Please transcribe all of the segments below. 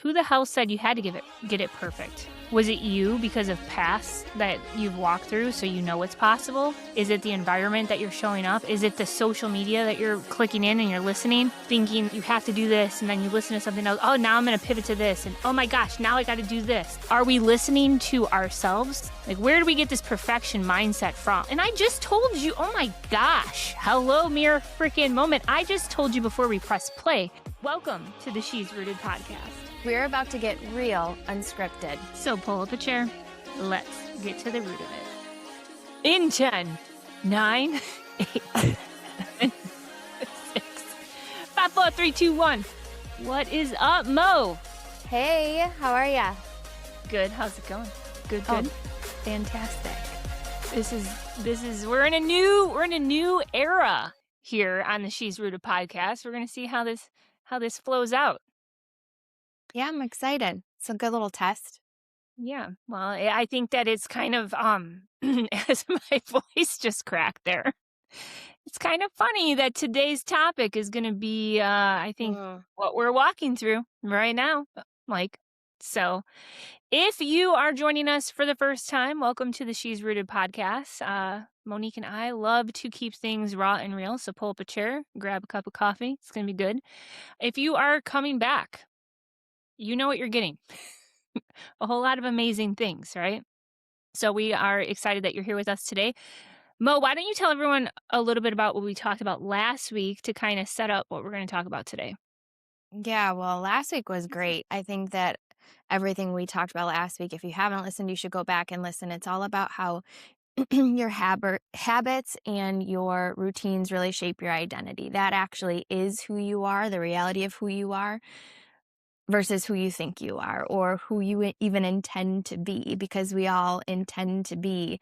Who the hell said you had to get it perfect? Was it you because of past that you've walked through so you know it's possible? Is it the environment that you're showing up? Is it the social media that you're clicking in and you're listening, thinking you have to do this, and then you listen to something else? Oh, now I'm going to pivot to this, and oh my gosh, now I got to do this. Are we listening to ourselves? Like, where do we get this perfection mindset from? And I just told you, oh my gosh, hello, mere freaking moment. I just told you before we press play. Welcome to the She's Rooted podcast. We're about to get real unscripted. So pull up a chair. Let's get to the root of it. In 10, 9, 8, 7, 6, 5, 4, 3, 2, 1. What is up, Mo? Hey, how are ya? Good. How's it going? Good. Fantastic. We're in a new era here on the She's Rooted podcast. We're gonna see how this flows out. Yeah, I'm excited. It's a good little test. Yeah. Well, I think that it's kind of as my voice just cracked there. It's kind of funny that today's topic is going to be I think what we're walking through right now. So if you are joining us for the first time, welcome to the She's Rooted podcast. Monique and I love to keep things raw and real. So pull up a chair, grab a cup of coffee. It's going to be good. If you are coming back, you know what you're getting. A whole lot of amazing things, right? So we are excited that you're here with us today. Mo, why don't you tell everyone a little bit about what we talked about last week to kind of set up what we're going to talk about today? Yeah, well, last week was great. I think that everything we talked about last week, if you haven't listened, you should go back and listen. It's all about how your habits and your routines really shape your identity. That actually is who you are, the reality of who you are, versus who you think you are or who you even intend to be, because we all intend to be,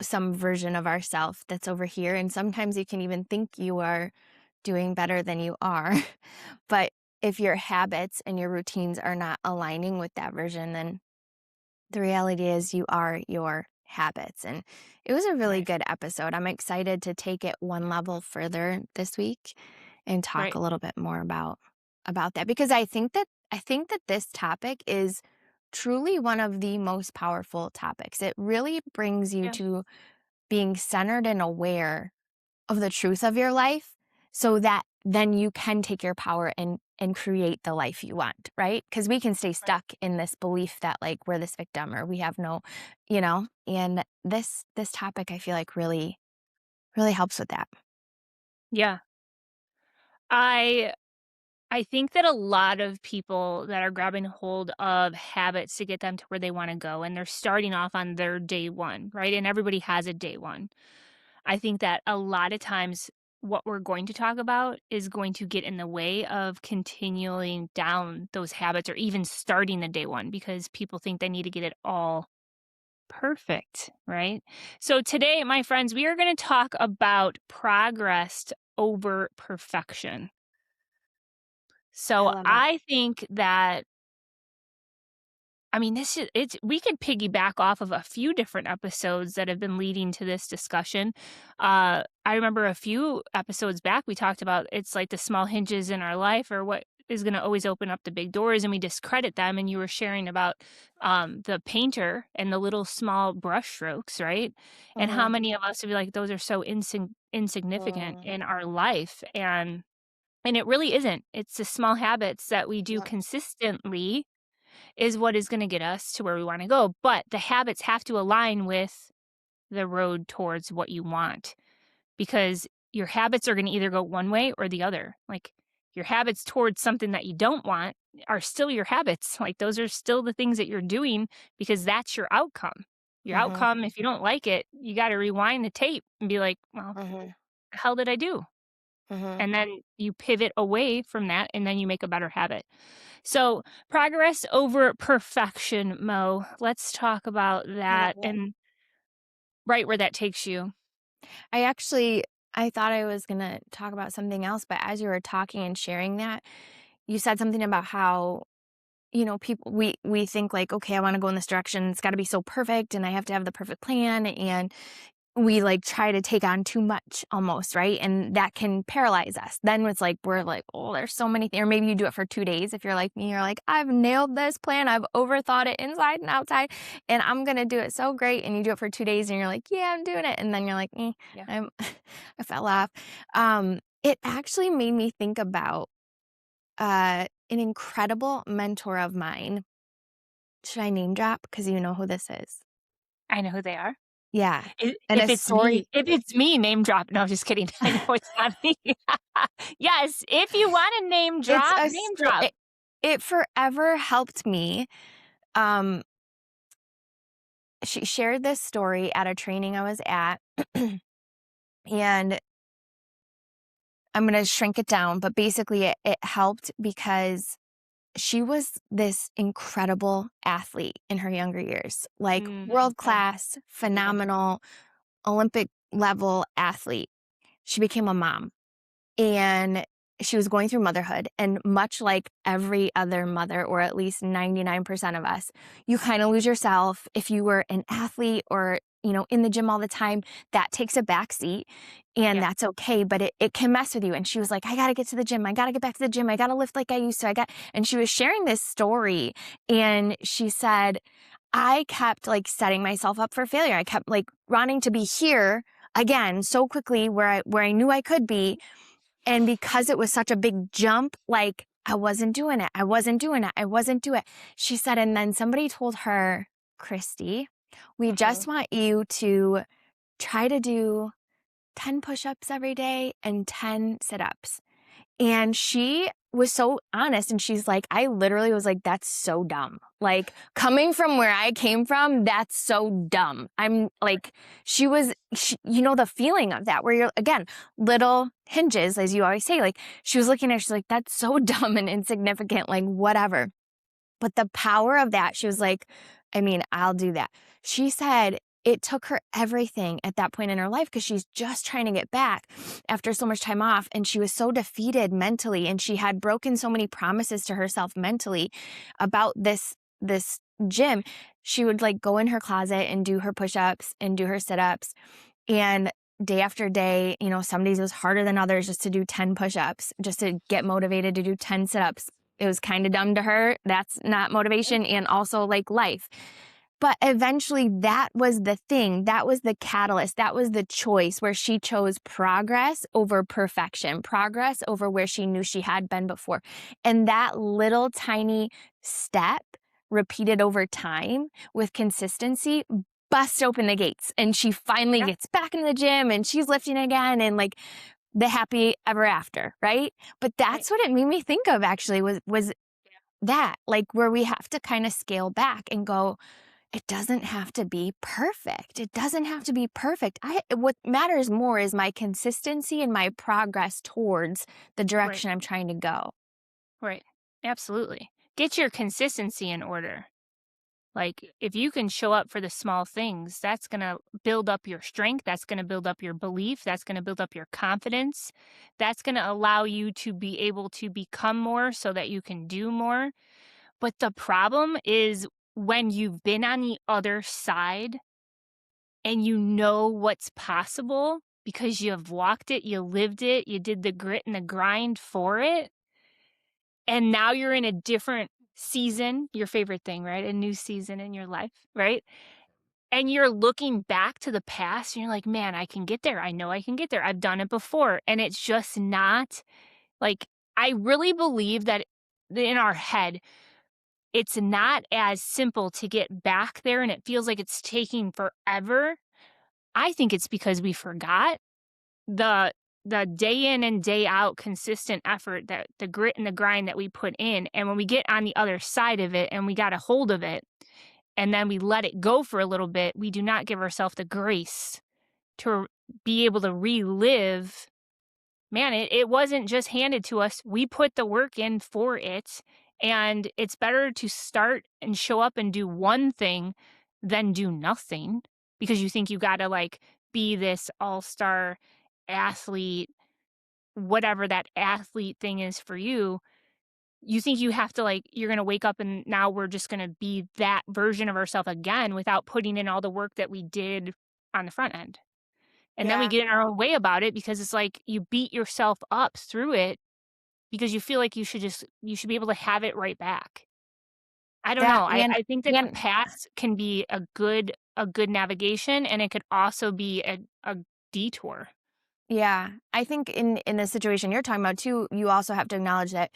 some version of ourself that's over here. And sometimes you can even think you are doing better than you are. But if your habits and your routines are not aligning with that version, then the reality is you are your habits. And it was a really good episode. I'm excited to take it one level further this week and talk a little bit more about that, because I think that this topic is truly one of the most powerful topics. It really brings you to being centered and aware of the truth of your life, so that then you can take your power and create the life you want, right? Because we can stay stuck in this belief that like we're this victim or we have no, and this topic I feel like really, really helps with that. Yeah. I think that a lot of people that are grabbing hold of habits to get them to where they want to go, and they're starting off on their day one, right? And everybody has a day one. I think that a lot of times what we're going to talk about is going to get in the way of continuing down those habits or even starting the day one, because people think they need to get it all perfect, right? So today, my friends, we are going to talk about progress over perfection. So I think that, I mean, we could piggyback off of a few different episodes that have been leading to this discussion. I remember a few episodes back, we talked about it's like the small hinges in our life or what is going to always open up the big doors, and we discredit them. And you were sharing about the painter and the little small brush strokes, right? And how many of us would be like, those are so insignificant in our life. And it really isn't. It's the small habits that we do consistently is what is going to get us to where we want to go. But the habits have to align with the road towards what you want, because your habits are going to either go one way or the other. Like your habits towards something that you don't want are still your habits. Like those are still the things that you're doing, because that's your outcome. Your outcome, if you don't like it, you got to rewind the tape and be like, well, the hell did I do? And then you pivot away from that, and then you make a better habit. So progress over perfection, Mo. Let's talk about that and right where that takes you. I thought I was going to talk about something else, but as you were talking and sharing that, you said something about how, people, we think like, okay, I want to go in this direction. It's got to be so perfect and I have to have the perfect plan. And we like try to take on too much almost, right? And that can paralyze us. Then it's like we're like, oh, there's so many things. Or maybe you do it for 2 days. If you're like me, you're like, I've nailed this plan. I've overthought it inside and outside, and I'm gonna do it so great. And you do it for 2 days, and you're like, yeah, I'm doing it. And then you're like, Yeah. I'm, I fell off. It actually made me think about an incredible mentor of mine. Should I name drop? Because you know who this is. I know who they are. Yeah, I and a story. if it's me, name drop. No, just kidding. I know it's not me. Yes, if you wanna It's a name sto drop. it forever helped me. Um, she shared this story at a training I was at, and I'm gonna shrink it down, but basically it helped because she was this incredible athlete in her younger years, like world Okay. class, Yeah. phenomenal, Olympic level athlete. She became a mom. And she was going through motherhood, and much like every other mother, or at least 99% of us, you kind of lose yourself. If you were an athlete or, in the gym all the time, that takes a back seat, and Yeah. that's okay, but it can mess with you. And she was like, I got to get to the gym. I got to get back to the gym. I got to lift like I used to. And she was sharing this story, and she said, I kept like setting myself up for failure. I kept like wanting to be here again so quickly where I knew I could be, and because it was such a big jump, like I wasn't doing it. I wasn't doing it. I wasn't doing it. She said, and then somebody told her, Christy, we just Uh-huh. want you to try to do 10 push ups every day and 10 sit ups. And she was so honest, and she's like, I literally was like, that's so dumb. Like, coming from where I came from, that's so dumb. I'm like, the feeling of that, where you're, again, little hinges, as you always say. Like, she was looking at her, she's like, that's so dumb and insignificant, like, whatever. But the power of that, she was like, I mean, I'll do that. She said it took her everything at that point in her life, because she's just trying to get back after so much time off. And she was so defeated mentally. And she had broken so many promises to herself mentally about this gym. She would like go in her closet and do her push-ups and do her sit-ups. And day after day, some days it was harder than others just to do 10 push-ups, just to get motivated to do 10 sit-ups. It was kind of dumb to her. That's not motivation, and also like life. But eventually that was the thing. That was the catalyst. That was the choice, where she chose progress over perfection, progress over where she knew she had been before. And that little tiny step repeated over time with consistency bust open the gates. And she finally Yeah. gets back in the gym, and she's lifting again, and like the happy ever after, right? But Right. that's what it made me think of, actually, was Yeah. that, like, where we have to kind of scale back and go, it doesn't have to be perfect. It doesn't have to be perfect. What matters more is my consistency and my progress towards the Right. direction I'm trying to go. Right. Absolutely. Get your consistency in order. Like, if you can show up for the small things, that's going to build up your strength. That's going to build up your belief. That's going to build up your confidence. That's going to allow you to be able to become more so that you can do more. But the problem is when you've been on the other side and you know what's possible because you have walked it, you lived it, you did the grit and the grind for it. And now you're in a different season, your favorite thing, right? A new season in your life, right? And you're looking back to the past and you're like, man, I can get there. I know I can get there. I've done it before. And it's just not like, I really believe that in our head, it's not as simple to get back there and it feels like it's taking forever. I think it's because we forgot the day in and day out consistent effort, that the grit and the grind that we put in. And when we get on the other side of it and we got a hold of it and then we let it go for a little bit, we do not give ourselves the grace to be able to relive. Man, it wasn't just handed to us. We put the work in for it. And it's better to start and show up and do one thing than do nothing, because you think you got to like be this all-star athlete, whatever that athlete thing is for you. You think you have to like, you're going to wake up and now we're just going to be that version of ourselves again without putting in all the work that we did on the front end. And then we Yeah. get in our own way about it because it's like you beat yourself up through it because you feel like you should be able to have it right back. I don't That know. and I think that the and past can be a good navigation, and it could also be a detour. yeah, I think in the situation you're talking about too, you also have to acknowledge that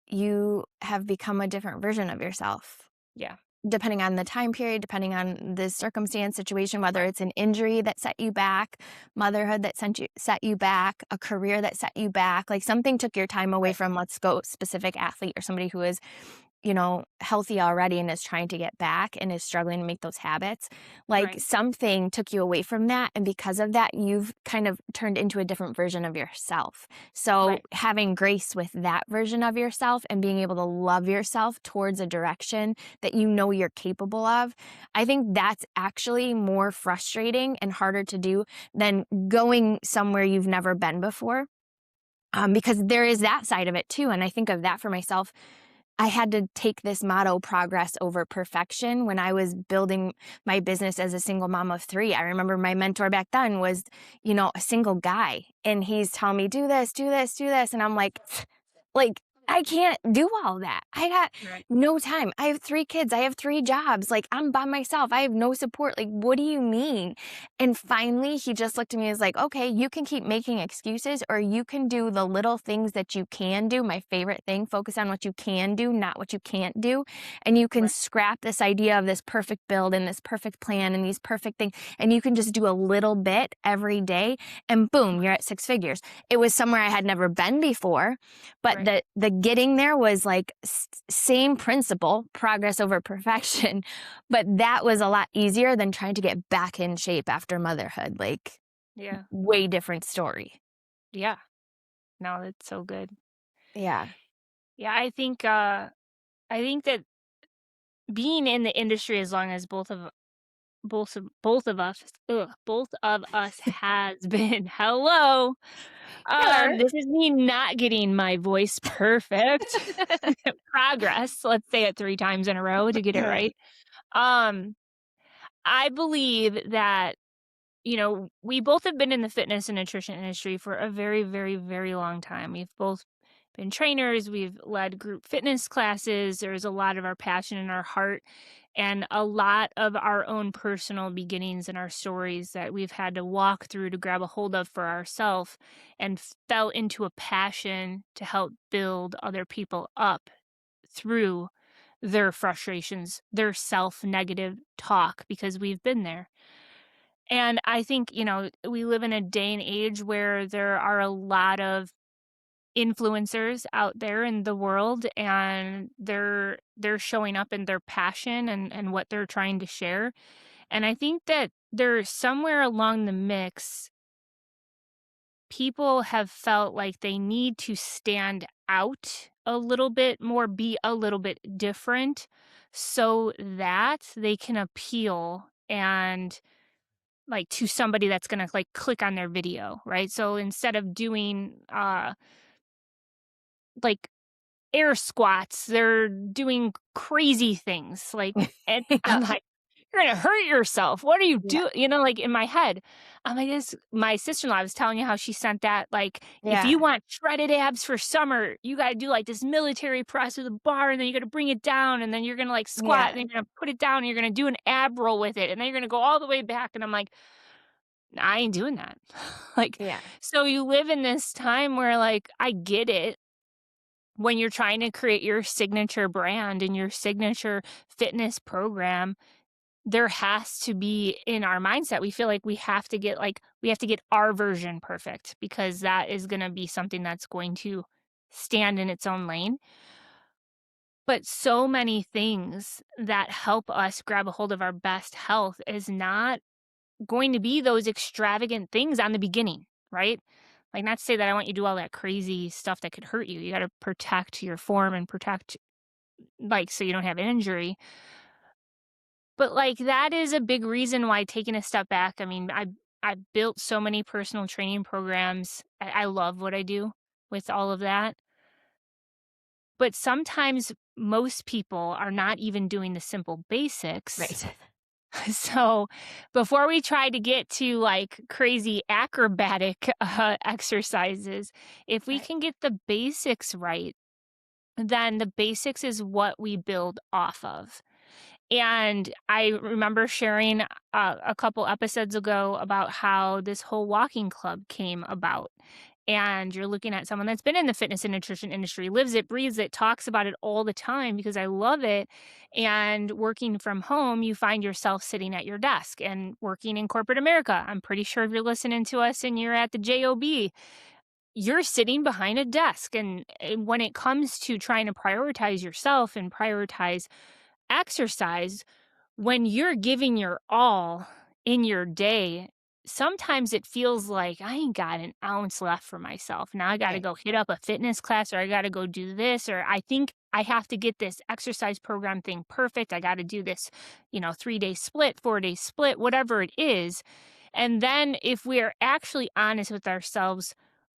you have become a different version of yourself. Yeah, Depending on the time period, depending on the circumstance, situation, whether right, it's an injury that set you back, motherhood that set you back, a career that set you back, like something took your time away right, from, let's go, specific athlete or somebody who is, healthy already and is trying to get back and is struggling to make those habits. Like right, something took you away from that. And because of that, you've kind of turned into a different version of yourself. So right, having grace with that version of yourself and being able to love yourself towards a direction that you know you're capable of, I think that's actually more frustrating and harder to do than going somewhere you've never been before. Because there is that side of it too. And I think of that for myself. I had to take this motto, progress over perfection, when I was building my business as a single mom of three. I remember my mentor back then was, a single guy, and he's telling me, do this, do this, do this. And I'm like, I can't do all that. I got right, no time. I have 3 kids. I have 3 jobs. Like, I'm by myself. I have no support. Like, what do you mean? And finally, he just looked at me and was like, okay, you can keep making excuses, or you can do the little things that you can do. My favorite thing, focus on what you can do, not what you can't do. And you can right, scrap this idea of this perfect build and this perfect plan and these perfect things. And you can just do a little bit every day. And boom, you're right, at 6 figures. It was somewhere I had never been before, but right. the getting there was like same principle, progress over perfection, but that was a lot easier than trying to get back in shape after motherhood. Like, Yeah, way different story. yeah. No, that's so good. Yeah. Yeah, I think that being in the industry as long as both of us both of us has been hello. Hello. This is me not getting my voice perfect. Progress. Let's say it 3 times in a row to get it right. Um, I believe that, we both have been in the fitness and nutrition industry for a very, very, very long time. We've both been trainers, we've led group fitness classes. There's a lot of our passion in our heart and a lot of our own personal beginnings and our stories that we've had to walk through to grab a hold of for ourselves and fell into a passion to help build other people up through their frustrations, their self negative talk, because we've been there. And I think, we live in a day and age where there are a lot of influencers out there in the world, and they're showing up in their passion and what they're trying to share. And I think that there's somewhere along the mix, people have felt like they need to stand out a little bit more, be a little bit different so that they can appeal and like to somebody that's going to like click on their video, right? So instead of doing like air squats, they're doing crazy things, like, and I'm Yeah. like, "You're gonna hurt yourself. What are you Yeah. do," like, in my head. I'm like, "This," my sister-in-law was telling you how she sent that, like, "If you Yeah. want shredded abs for summer, you gotta do, like, this military press with a bar, and then you gotta bring it down, and then you're gonna, like, squat, and Yeah. then you're gonna put it down, and you're gonna do an ab roll with it, and then you're gonna go all the way back," and I'm like, "I ain't doing that." Like, Yeah. so you live in this time where, like, I get it when you're trying to create your signature brand and your signature fitness program, there has to be in our mindset, we feel like we have to get our version perfect because that is going to be something that's going to stand in its own lane. But so many things that help us grab a hold of our best health is not going to be those extravagant things on the beginning, right? Like, not to say that I want you to do all that crazy stuff that could hurt you. You got to protect your form and protect, like, so you don't have injury. But, like, that is a big reason why taking a step back. I mean, I built so many personal training programs. I love what I do with all of that. But sometimes most people are not even doing the simple basics Right. So, before we try to get to, like, crazy acrobatic, exercises, if we Right. can get the basics right, then the basics is what we build off of. And I remember sharing a couple episodes ago about how this whole walking club came about. And you're looking at someone that's been in the fitness and nutrition industry, lives it, breathes it, talks about it all the time because I love it. And working from home, you find yourself sitting at your desk and working in corporate America. I'm pretty sure if you're listening to us and you're at the job, you're sitting behind a desk. And when it comes to trying to prioritize yourself and prioritize exercise, when you're giving your all in your day, sometimes it feels like I ain't got an ounce left for myself. Now I got to Right. go hit up a fitness class, or I got to go do this, or I think I have to get this exercise program thing perfect. I got to do this, 3 day split, 4 day split, whatever it is. And then if we're actually honest with ourselves,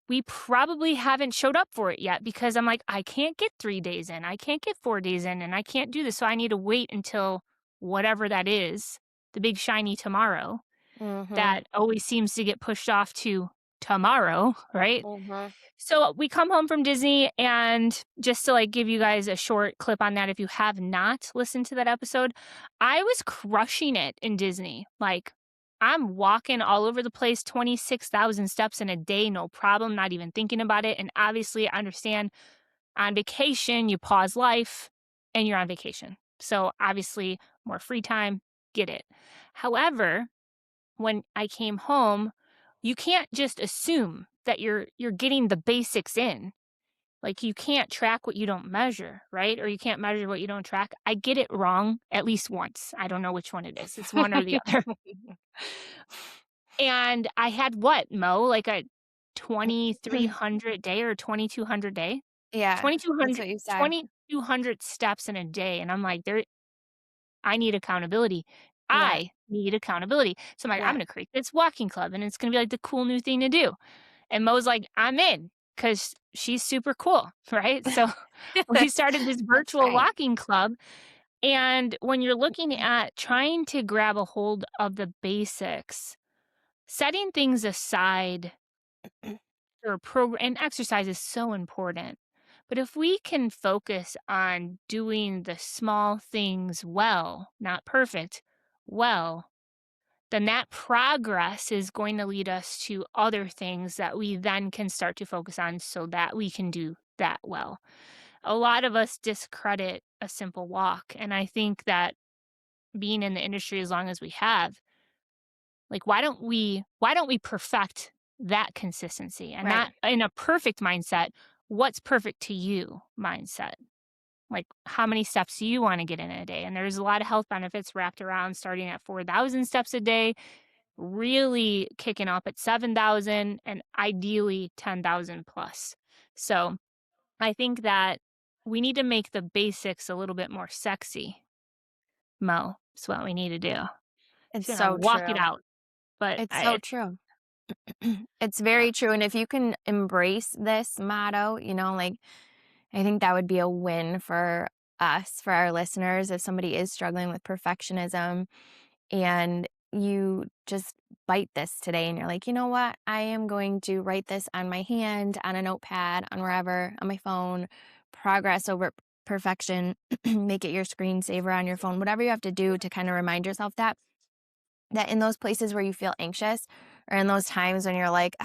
we probably haven't showed up for it yet because I'm like, I can't get 3 days in. I can't get 4 days in, and I can't do this. So I need to wait until whatever that is, the big shiny tomorrow Mhm. that always seems to get pushed off to tomorrow, right? Mhm. So we come home from Disney, and just to like give you guys a short clip on that, if you have not listened to that episode, I was crushing it in Disney. Like, I'm walking all over the place, 26,000 steps in a day, no problem, not even thinking about it. And obviously, I understand on vacation, you pause life and you're on vacation. So obviously, more free time, get it. However, when I came home, you can't just assume that you're getting the basics in. Like, you can't track what you don't measure, right? Or you can't measure what you don't track. I get it wrong at least once. I don't know which one it is. It's one or the other. And I had what, Mo? Like a 2,300 day or 2,200 day? Yeah, that's 2,200 what you said. 2,200 steps in a day. And I'm like, I need accountability. Yeah, I need accountability. So I'm like, I'm yeah. gonna create this walking club and it's gonna be like the cool new thing to do. And Mo's like, I'm in because she's super cool, right? So we started this That's virtual right. walking club. And when you're looking at trying to grab a hold of the basics, setting things aside for program and exercise is so important. But if we can focus on doing the small things well, not perfect, well, then that progress is going to lead us to other things that we then can start to focus on so that we can do that well. A lot of us discredit a simple walk. And I think that being in the industry as long as we have, like, why don't we perfect that consistency and Right. not in a perfect mindset, what's perfect to you mindset? Like, how many steps do you want to get in a day? And there's a lot of health benefits wrapped around starting at 4,000 steps a day, really kicking off at 7,000, and ideally 10,000 plus. So I think that we need to make the basics a little bit more sexy, Mo. That's what we need to do. It's If you're gonna so walk it true. out. But It's so I true. It's yeah. very true, and if you can embrace this motto, like, I think that would be a win for us, for our listeners, if somebody is struggling with perfectionism and you just bite this today and you're like, you know what? I am going to write this on my hand, on a notepad, on wherever, on my phone, progress over perfection, make it your screensaver on your phone, whatever you have to do to kind of remind yourself that in those places where you feel anxious or in those times when you're like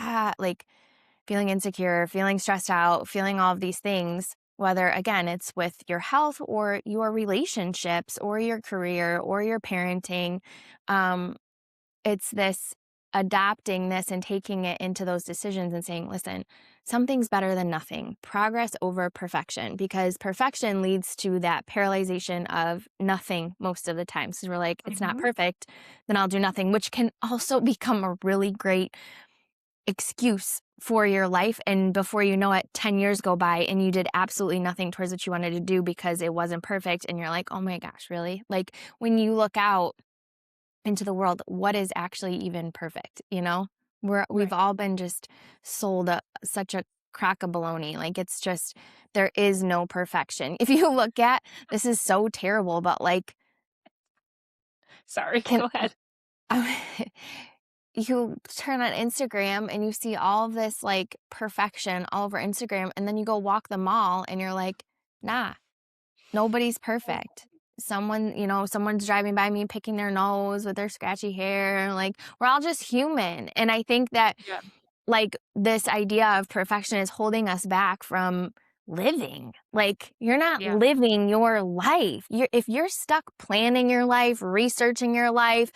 feeling insecure, feeling stressed out, feeling all of these things, whether again it's with your health or your relationships or your career or your parenting, um, it's this adapting this and taking it into those decisions and saying, listen, something's better than nothing. Progress over perfection, because perfection leads to that paralyzation of nothing most of the time. So we're like, it's not Mhm. perfect, then I'll do nothing, which can also become a really great excuse for your life. And before you know it, 10 years go by and you did absolutely nothing towards what you wanted to do because it wasn't perfect. And you're like, oh my gosh, really? Like when you look out into the world, what is actually even perfect? We've Right. all been just sold such a crock of baloney. Like it's just, there is no perfection. If you look at, this is so terrible, but like Sorry, Can go ahead. you turn on Instagram and you see all of this like perfection all over Instagram, and then you go walk the mall and you're like, nah, nobody's perfect. Someone's driving by me picking their nose with their scratchy hair. Like, we're all just human. And I think that Yeah, like this idea of perfection is holding us back from living. Like, you're not yeah, living your life. If you're stuck planning your life, researching your life,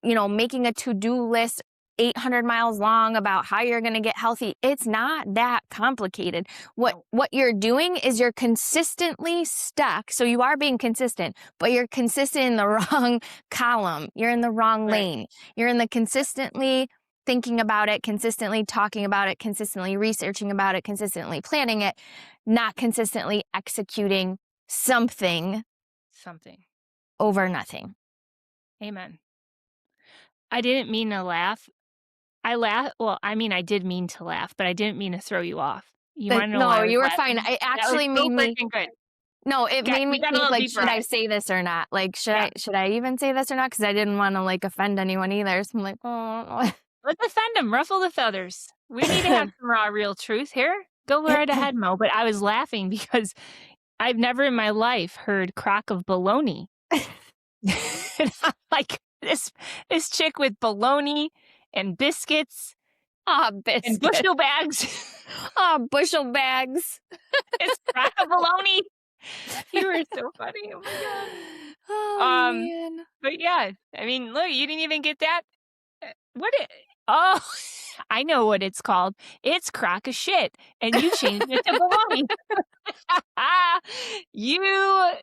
making a to-do list 800 miles long about how you're going to get healthy, it's not that complicated. What no, what you're doing is you're consistently stuck. So you are being consistent, but you're consistent in the wrong column. You're in the wrong right, lane. You're in the consistently thinking about it, consistently talking about it, consistently researching about it, consistently planning it, not consistently executing something something. over nothing. Amen. I didn't mean to laugh. I laugh well, I mean, I did mean to laugh, but I didn't mean to throw you off. You But wanna know why no, I was you were fine. laughing? It That was actually so made me freaking good. no, it made We me got a think little like, deeper should on I it. say this or not? Like, should Yeah. I should I even say this or not? Because I didn't want to like offend anyone either. So I'm like, oh. Let's offend him, ruffle the feathers. We need to have some raw, real truth here. Go right ahead, Mo, but I was laughing because I've never in my life heard crock of bologna. And I'm like, this chick with bologna and biscuits Ah, and biscuit. bushel bags Ah, bushel bags. is crock of bologna. You were so funny, oh my Oh god. man. But yeah, I mean, look, you didn't even get that. What it oh, I know what it's called. It's crock of shit, and you changed it to bologna. You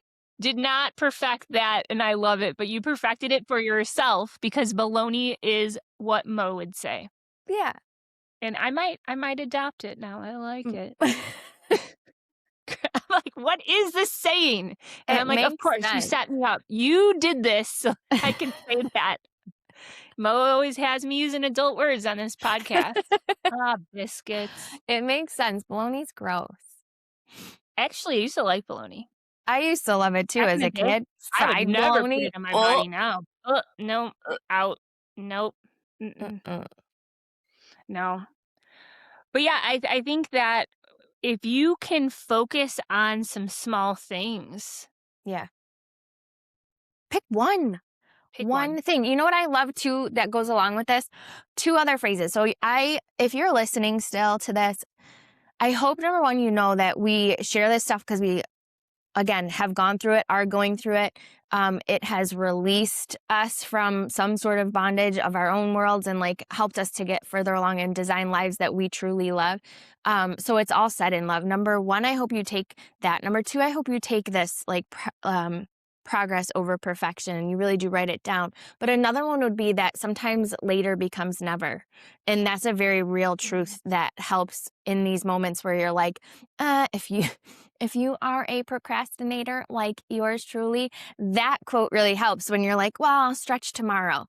did not perfect that, and I love it, but you perfected it for yourself because bologna is what Mo would say, Yeah. and I might adopt it now, I like Mm. it. I'm like, "What is this saying?" And It I'm like, "Of makes course, you sense. set me up. You did this so I can say that." Mo always has me using adult words on this podcast. Ah, biscuits. It makes sense. Bologna's gross. Actually, I used to like bologna. I used to love it too Back in as the a day, kid. I would Fried never put bologna. it in my Oh, body now. No, out. Nope. Mm-mm. mm-mm. No. But yeah, I think that if you can focus on some small things, Yeah. Pick one. pick one. One thing. You know what I love too that goes along with this? Two other phrases. So if you're listening still to this, I hope number one, you know that we share this stuff because we again, have gone through it, are going through it. It has released us from some sort of bondage of our own worlds and like helped us to get further along and design lives that we truly love. So it's all said in love. Number one, I hope you take that. Number two, I hope you take this like progress over perfection and you really do write it down. But another one would be that sometimes later becomes never. And that's a very real Mm, truth that helps in these moments where you're like, if you if you are a procrastinator like yours truly, that quote really helps when you're like, well, I'll stretch tomorrow.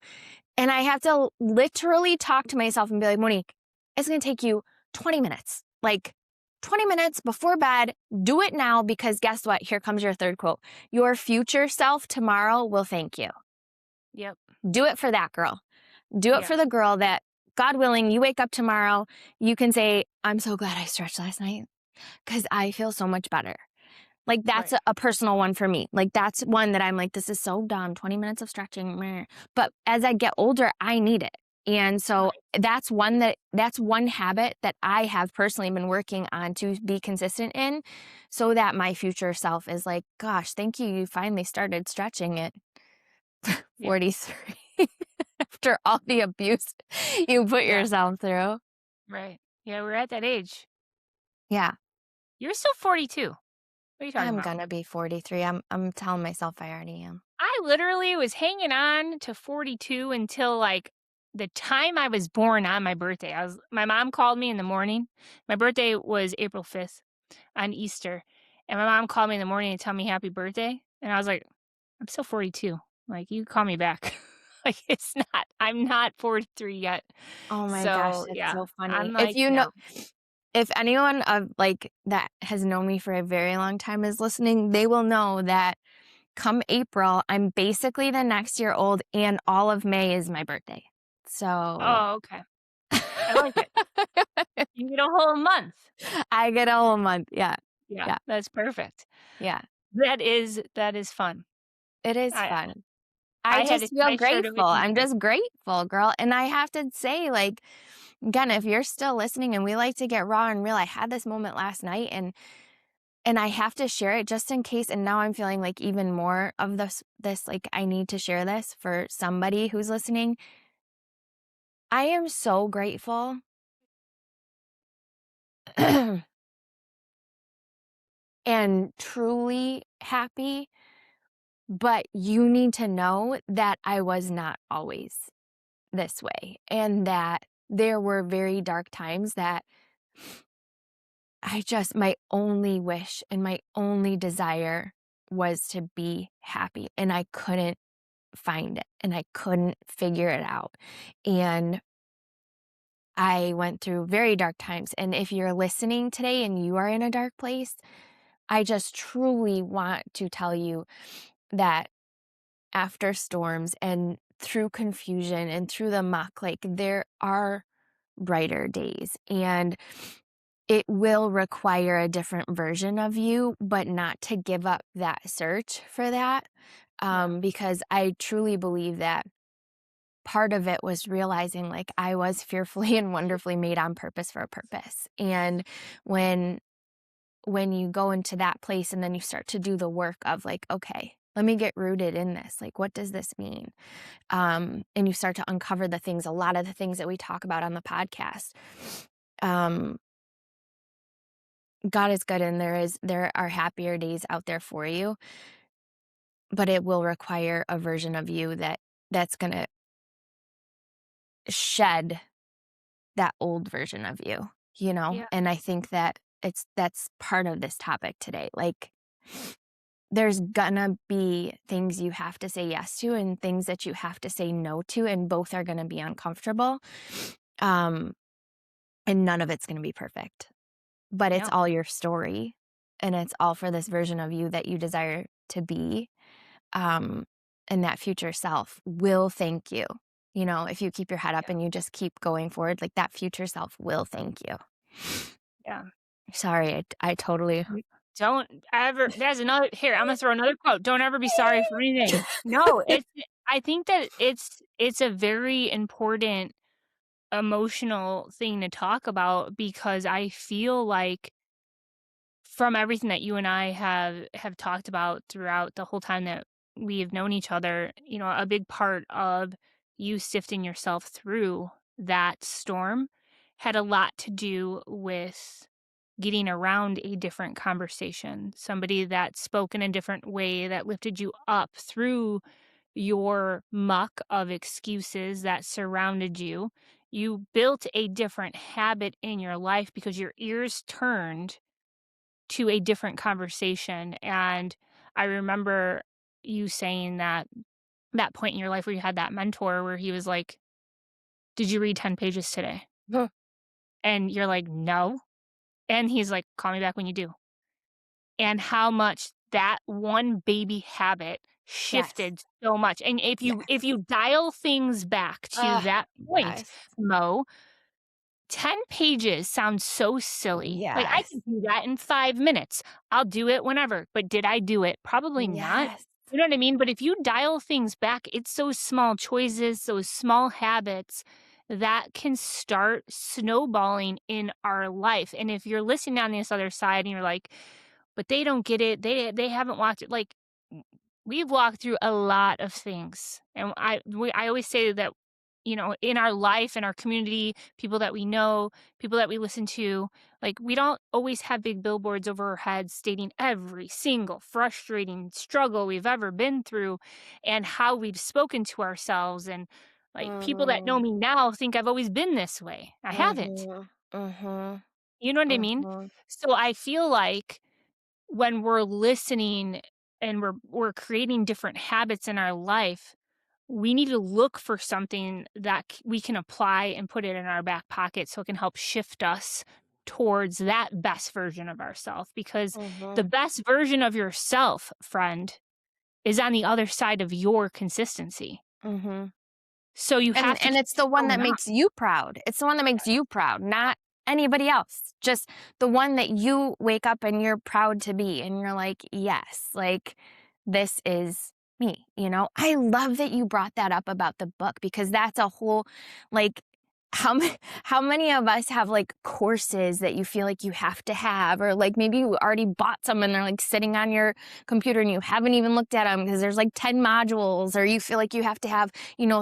And I have to literally talk to myself and be like, Monique, it's going to take you 20 minutes. Like 20 minutes before bed, do it now because guess what? Here comes your third quote. Your future self tomorrow will thank you. yep. Do it for that girl. Do it Yeah. for the girl that, God willing, you wake up tomorrow, you can say, I'm so glad I stretched last night because I feel so much better. Like that's Right. a personal one for me. Like that's one that I'm like, this is so dumb. 20 minutes of stretching. Meh. But as I get older, I need it. And so Right. that's one habit that I have personally been working on to be consistent in so that my future self is like, gosh, thank you. You finally started stretching at Yeah. 43 after all the abuse you put Yeah. yourself through. Right. Yeah. We're at that age. Yeah, You're still 42. What are you talking I'm about? gonna be 43. I'm telling myself I already am. I literally was hanging on to 42 until like the time I was born on my birthday. My mom called me in the morning. My birthday was April 5th on Easter. And my mom called me in the morning to tell me happy birthday. And I was like, I'm still 42. Like, you can call me back. Like, I'm not 43 yet. Oh my gosh, So, that's yeah, so funny. I'm like, If anyone of like that has known me for a very long time is listening, they will know that come April, I'm basically the next year old, and all of May is my birthday. So Oh, okay. I like it. You get a whole month. I get a whole month. Yeah. Yeah, Yeah. that's perfect. Yeah. That is fun. It is I fun. I I had just to feel I shared it grateful. with you I'm too. just grateful, girl. And I have to say, like, again, if you're still listening and we like to get raw and real, I had this moment last night and I have to share it just in case. And now I'm feeling like even more of this, like I need to share this for somebody who's listening. I am so grateful and truly happy, but you need to know that I was not always this way and that there were very dark times that my only wish and my only desire was to be happy and I couldn't find it and I couldn't figure it out. And I went through very dark times. And if you're listening today and you are in a dark place, I just truly want to tell you that after storms and through confusion and through the muck, like there are brighter days. And it will require a different version of you, but not to give up that search for that. Yeah, Because I truly believe that part of it was realizing like I was fearfully and wonderfully made on purpose for a purpose. And when you go into that place and then you start to do the work of like, okay, let me get rooted in this. Like, what does this mean? And you start to uncover the things, a lot of the things that we talk about on the podcast. Um, God is good and there are happier days out there for you, but it will require a version of you that's going to shed that old version of you, you know? yeah, And I think that that's part of this topic today. Like there's gonna be things you have to say yes to and things that you have to say no to, and both are gonna be uncomfortable. Um, and none of it's gonna be perfect. But it's no, all your story and it's all for this version of you that you desire to be. Um, and that future self will thank you. You know, if you keep your head up yeah, and you just keep going forward, like that future self will thank you. yeah. Sorry, I totally Mm, don't ever there's another here, I'm gonna throw another quote, "Don't ever be sorry for anything." No, I think that it's a very important emotional thing to talk about because I feel like from everything that you and I have talked about throughout the whole time that we have known each other, a big part of you sifting yourself through that storm had a lot to do with getting around a different conversation, somebody that spoke in a different way that lifted you up through your muck of excuses that surrounded you. You built a different habit in your life because your ears turned to a different conversation. And I remember you saying that point in your life where you had that mentor where he was like, "Did you read 10 pages today?" And you're like, "No." And he's like, "Call me back when you do." And how much that one baby habit yes, shifted so much. And if yes. you dial things back to that point, Yes. Mo, 10 pages sounds so silly. Like, I Yes. can do that in 5 minutes. I'll do it whenever, but did I do it? Probably not. Yes. You know what I mean? But if you dial things back, it's those small choices, those small habits that can start snowballing in our life. And if you're listening on this other side and you're like, "But they don't get it. They haven't walked it." Like, we've walked through a lot of things. And I always say that, in our life, in our community, people that we know, people that we listen to, like, we don't always have big billboards over our heads stating every single frustrating struggle we've ever been through and how we've spoken to ourselves. And like people that know Mhm. me now think I've always been this way. I haven't. Mhm. Mhm. You know what I mean? Mhm. So I feel like when we're listening and we're creating different habits in our life, we need to look for something that we can apply and put it in our back pocket so it can help shift us towards that best version of ourselves because the Mhm. best version of yourself, friend, is on the other side of your consistency. Mhm. So you have to And keep it's the one showing that up. makes you proud. It's the one that makes you proud, not anybody else. Just the one that you wake up and you're proud to be and you're like, "Yes, like this is me," you know? I love that you brought that up about the book because that's a whole like how ma- how many of us have like courses that you feel like you have to have, or like maybe you already bought some and they're like sitting on your computer and you haven't even looked at them because there's like 10 modules, or you feel like you have to have,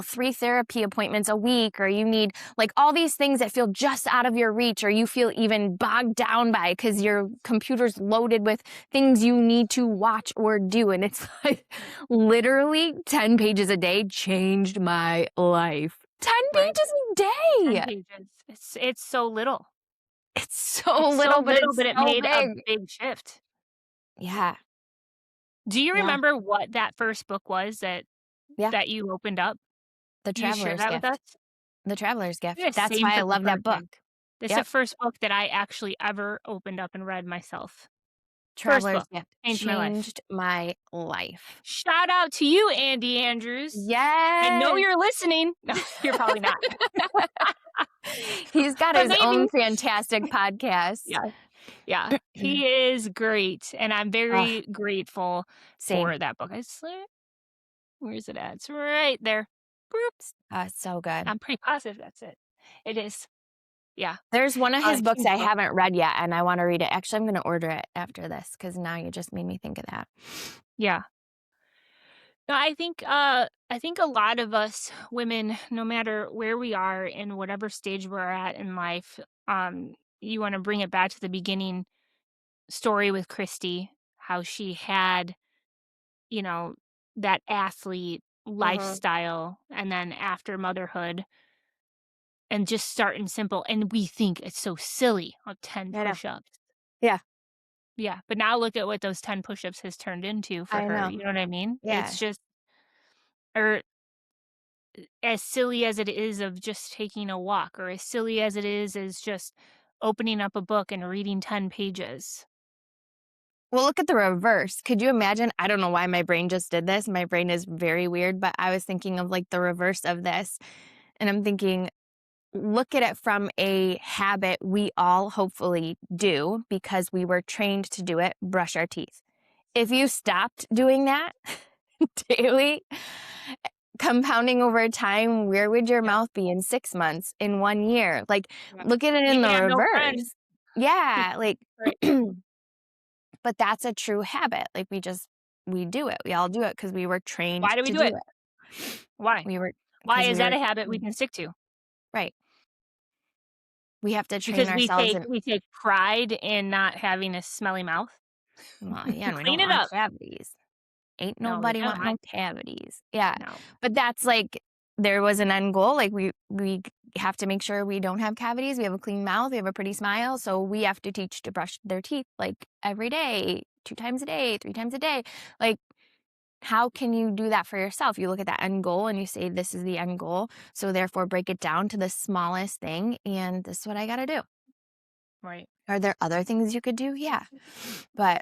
3 therapy appointments a week, or you need like all these things that feel just out of your reach, or you feel even bogged down by because your computer's loaded with things you need to watch or do. And it's like literally 10 pages a day changed my life. 10 Right? pages a 10 day. pages. It's so little. It's so It's so little, but little, it's but it so made a big. big shift. Yeah. Do you Yeah. remember what that first book was Yeah. that you opened up? The You share Traveler's that with us? Gift. The Traveler's Gift. Yeah, That's same why I for the love that first book. one. It's the Yep. first book that I actually ever opened up and read myself. First Traveler's book, Gift changed my life. changed my life. Shout out to you, Andy Andrews. I know Yes. you're listening. No, you're probably not. He's got But his maybe. own fantastic podcast. Yeah, yeah. He is great, and I'm Oh, very grateful same. for that book. I swear, where is it at? It's right there. Boop. So good. I'm pretty positive that's it. It is. Yeah. There's one of his books Huge I book. haven't read yet, and I wanna read it. Actually, I'm gonna order it after this because now you just made me think of that. Yeah. No, I think a lot of us women, no matter where we are in whatever stage we're at in life, you want to bring it back to the beginning story with Christy, how she had, you know, that athlete Mhm. lifestyle and then after motherhood and just starting simple. And we think it's so silly of 10 I know. push-ups. Yeah, Yeah. But now look at what those 10 push-ups has turned into for I her. know. You know what I mean? Yeah. It's just, or as silly as it is of just taking a walk, or as silly as it is as just opening up a book and reading 10 pages. Well, look at the reverse. Could you imagine? I don't know why my brain just did this. My brain is very weird, but I was thinking of like the reverse of this. And I'm thinking, look at it from a habit we all hopefully do because we were trained to do it, brush our teeth. If you stopped doing that daily, compounding over time, where would your Yep, mouth be in 6 months, in 1 year? Like, yep. look at it in You'd the have no friends. reverse. Yeah, like, Right. but that's a true habit. Like, we do it. We all do it because we were trained Why do we to do do it? it. Why? We were Why because is we that were a habit we can stick to? right. We have to train Because ourselves and we take pride in not having a smelly mouth? well, yeah, and we Clean don't it want up. cavities. Ain't No, we nobody don't. want I no cavities. Yeah. no. But that's like there was an end goal. Like we have to make sure we don't have cavities. We have a clean mouth. We have a pretty smile. So we have to teach to brush their teeth like every day, 2 times a day, 3 times a day. Like how can you do that for yourself? You look at that end goal and you say, this is the end goal. So therefore break it down to the smallest thing. And this is what I got to do. Right. Are there other things you could do? Yeah. But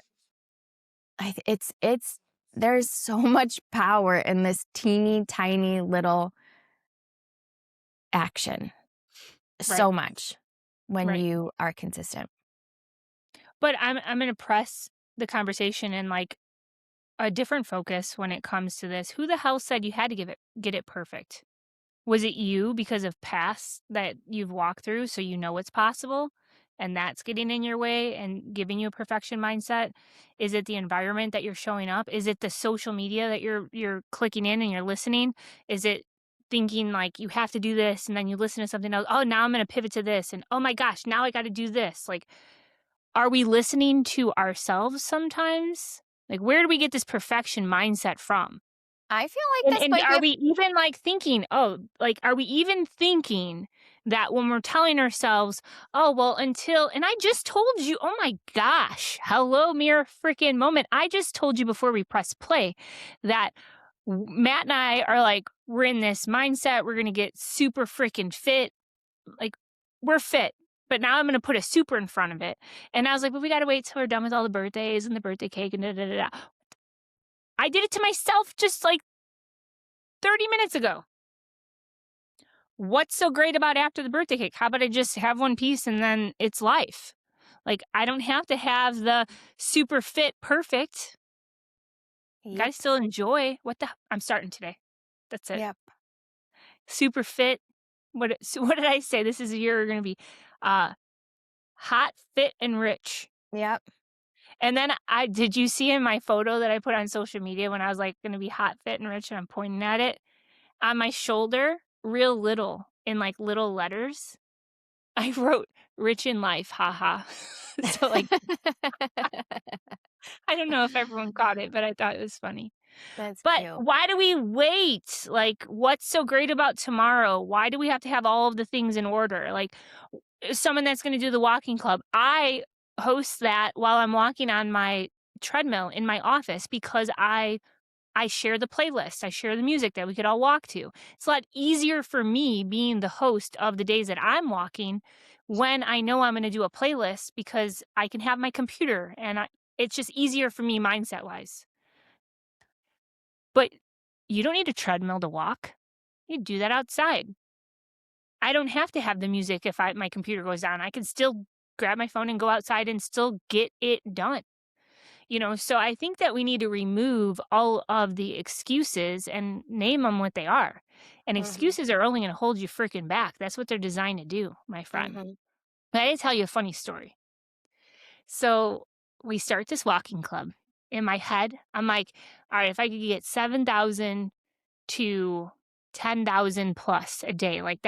it's there's so much power in this teeny tiny little action. Right. So much when Right. you are consistent. But I'm gonna press the conversation in like a different focus when it comes to this. Who the hell said you had to get it perfect? Was it you because of past that you've walked through so you know it's possible and that's getting in your way and giving you a perfection mindset? Is it the environment that you're showing up? Is it the social media that you're clicking in and you're listening? Is it thinking like you have to do this and then you listen to something else? Oh, now I'm going to pivot to this and oh my gosh, now I got to do this. Like are we listening to ourselves sometimes? Like where do we get this perfection mindset from? I feel like And this and might be are a we even, like, thinking, "Oh," like, are we even thinking that when we're telling ourselves, "Oh, well, until" and I just told you oh my gosh, hello, mirror freaking moment. I just told you before we press play that Matt and I are like, we're in this mindset, we're gonna get super freaking fit, like, we're fit, but now I'm gonna put a super in front of it, and I was like, "But we gotta wait till we're done with all the birthdays and the birthday cake and da da da da." I did it to myself just like 30 minutes ago. What's so great about after the birthday cake? How about I just have one piece and then it's life? Like, I don't have to have the super fit perfect. Yep. Gotta still enjoy. I'm starting today. That's it. Yep. Super fit. So what did I say? This is a year gonna be uh hot, fit, and rich. Yep. And then did you see in my photo that I put on social media when I was like gonna be hot, fit, and rich and I'm pointing at it? On my shoulder, real little, in like little letters, I wrote rich in life, haha. So like I don't know if everyone caught it, but I thought it was funny. That's But cute. why do we wait? Like, what's so great about tomorrow? Why do we have to have all of the things in order? Like, someone that's gonna do the walking club, I host that while I'm walking on my treadmill in my office because I share the playlist, I share the music that we could all walk to. It's a lot easier for me being the host of the days that I'm walking when I know I'm gonna do a playlist because I can have my computer and it's just easier for me mindset-wise. But you don't need a treadmill to walk. You do that outside. I don't have to have the music if my computer goes down. I can still grab my phone and go outside and still get it done. So I think that we need to remove all of the excuses and name them what they are. And Mhm. excuses are only going to hold you freaking back. That's what they're designed to do, my friend. Mhm. But I did tell you a funny story. So we start this walking club. In my head, I'm like, all right, if I could get 7,000 to 10,000 plus a day. Like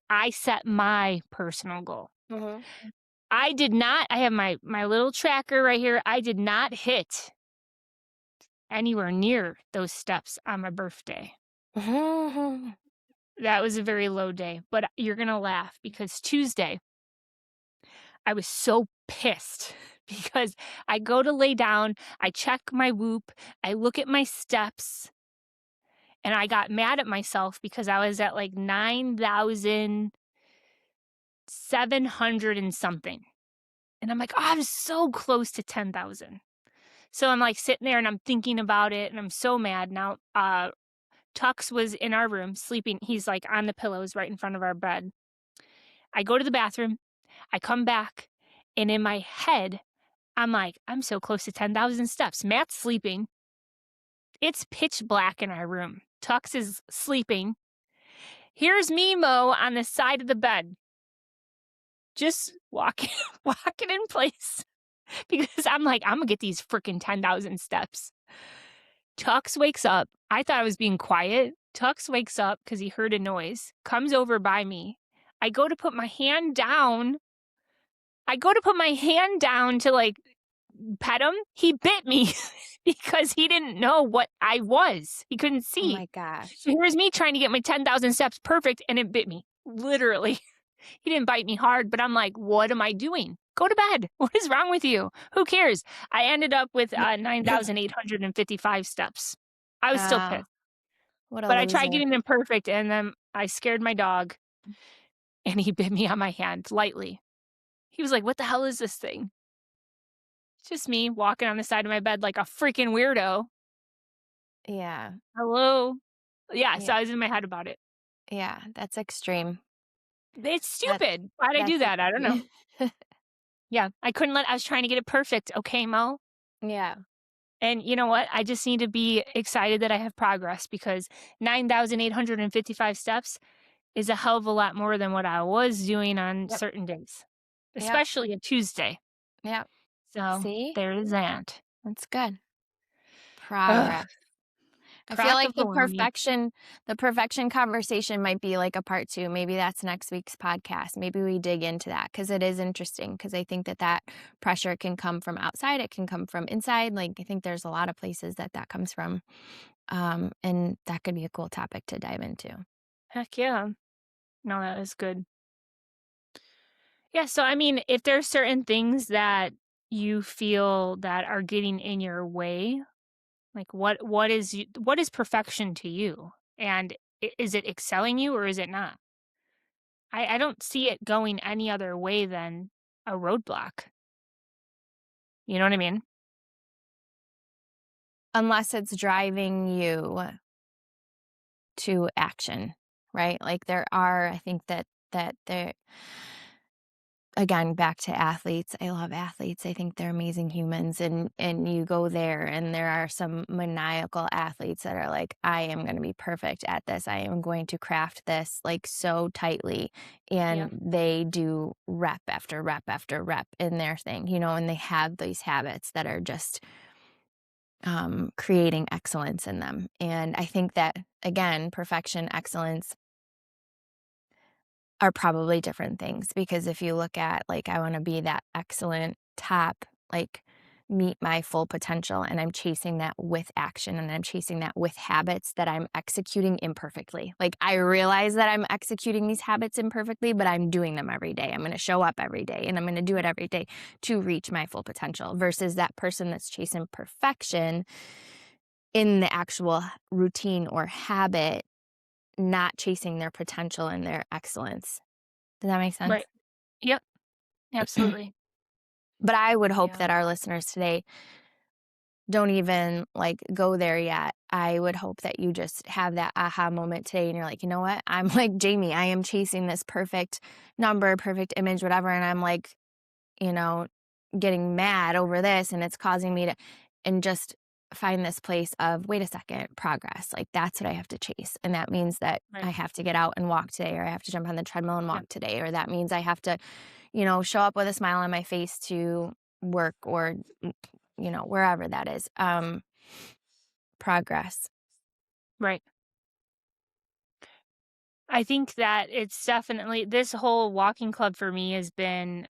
I set my personal goal. Mhm. I did not, I have my little tracker right here. I did not hit anywhere near those steps on my birthday. Mhm. That was a very low day, but you're going to laugh because Tuesday, I was so pissed because I go to lay down, I check my Whoop, I look at my steps, and I got mad at myself because I was at like 9,700 and something. And I'm like, "Oh, I'm so close to 10,000." So I'm like sitting there and I'm thinking about it and I'm so mad. Now, Tux was in our room sleeping. He's like on the pillows right in front of our bed. I go to the bathroom, I come back, and in my head, I'm like, I'm so close to 10,000 steps. Matt's sleeping. It's pitch black in our room. Tux is sleeping. Here's me, Mo, on the side of the bed, just walking, walking in place because I'm like, I'm gonna get these freaking 10,000 steps. Tux wakes up. I thought I was being quiet. Tux wakes up because he heard a noise, comes over by me. I go to put my hand down. I go to put my hand down to like pet him. He bit me because he didn't know what I was. He couldn't Oh see. my gosh. So here's me trying to get my 10,000 steps perfect and it bit me. Literally. He didn't bite me hard, but I'm like, what am I doing? Go to bed. What is wrong with you? Who cares? I ended up with 9,855 steps. I was still Ah, pissed, what a but I tried loser. getting them perfect and then I scared my dog and he bit me on my hand lightly. He was like, what the hell is this thing? It's just me walking on the side of my bed like a freaking weirdo. Yeah. Hello? Yeah, so Yeah. I was in my head about it. Yeah, that's extreme. It's That stupid. Why'd I do that's that? I don't know. Yeah, I was trying to get it perfect, okay, Mo? Yeah. And you know what? I just need to be excited that I have progress because 9,855 steps is a hell of a lot more than what I was doing on Yep. certain days, Yep. especially a Tuesday. Yep. So See? there is that. That's good. Ugh, Progress. I feel crock like of baloney. the perfection conversation might be like a part 2. Maybe that's next week's podcast. Maybe we dig into that because it is interesting because I think that that pressure can come from outside, it can come from inside. Like, I think there's a lot of places that that comes from, and that could be a cool topic to dive into. Heck yeah. No, that is good. Yeah, so I mean, if there's certain things that you feel that are getting in your way, like what is perfection to you? And is it excelling you or is it not? I don't see it going any other way than a roadblock. You know what I mean? unless it's driving you to action, right? Like there are, I think that there again, back to athletes. I love athletes. I think they're amazing humans, and you go there and there are some maniacal athletes that are like, I am going to be perfect at this. I am going to craft this like so tightly, Yeah. and they do rep after rep after rep in their thing, and they have these habits that are just creating excellence in them. And I think that again, perfection, excellence are probably different things, because if you look at, like, I wanna be that excellent top, like, meet my full potential, and I'm chasing that with action, and I'm chasing that with habits that I'm executing imperfectly. Like, I realize that I'm executing these habits imperfectly, but I'm doing them every day. I'm gonna show up every day, and I'm gonna do it every day to reach my full potential, versus that person that's chasing perfection in the actual routine or habit, not chasing their potential and their excellence. Does that make sense? Right. Yep. Absolutely. But I would hope Yeah. that our listeners today don't even, like, go there yet. I would hope that you just have that aha moment today and you're like, "You know what? I'm like Jamie, I am chasing this perfect number, perfect image, whatever, and I'm like, you know, getting mad over this, and it's causing me to," and just find this place of, "Wait a second, progress." Like, that's what I have to chase, and that means that I Right. have to get out and walk today, or I have to jump on the treadmill and Yep. walk today, or that means I have to, show up with a smile on my face to work, or, wherever that is. Progress. Right. I think that it's definitely this whole walking club for me it's been